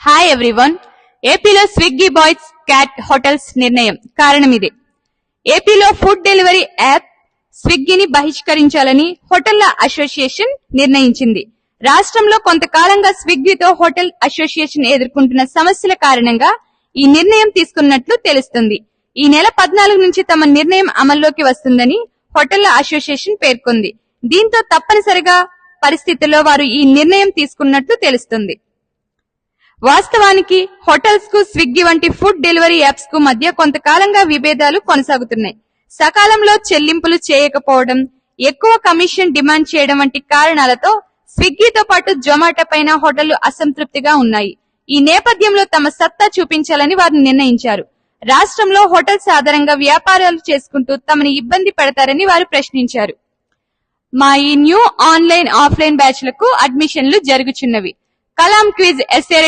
Hi everyone. ఏపీలో Swiggy boys cat hotels నిర్ణయం కారణమిదే. ఏపీలో ఫుడ్ డెలివరీ యాప్ స్విగ్గీని బహిష్కరించాలని హోటళ్ల అసోసియేషన్ నిర్ణయించింది. రాష్ట్రంలో కొంతకాలంగా స్విగ్గీతో హోటల్ అసోసియేషన్ ఎదుర్కొంటున్న సమస్యల కారణంగా ఈ నిర్ణయం తీసుకున్నట్లు తెలుస్తుంది. ఈ నెల 14 నుంచి తమ నిర్ణయం అమల్లోకి వస్తుందని హోటళ్ల అసోసియేషన్ పేర్కొంది. దీంతో తప్పనిసరిగా పరిస్థితుల్లో వారు ఈ నిర్ణయం తీసుకున్నట్లు తెలుస్తుంది. వాస్తవానికి హోటల్స్ కు స్విగ్గీ వంటి ఫుడ్ డెలివరీ యాప్స్ కు మధ్య కొంతకాలంగా విభేదాలు కొనసాగుతున్నాయి. సకాలంలో చెల్లింపులు చేయకపోవడం, ఎక్కువ కమిషన్ డిమాండ్ చేయడం వంటి కారణాలతో స్విగ్గీతో పాటు జొమాటో పైన హోటళ్లు అసంతృప్తిగా ఉన్నాయి. ఈ నేపథ్యంలో తమ సత్తా చూపించాలని వారు నిర్ణయించారు. రాష్ట్రంలో హోటల్స్ ఆధారంగా వ్యాపారాలు చేసుకుంటూ తమని ఇబ్బంది పెడతారని వారు ప్రశ్నించారు. మా ఈ న్యూ ఆన్లైన్ ఆఫ్లైన్ బ్యాచ్లకు అడ్మిషన్లు జరుగుచున్నవి. Kalam quiz SA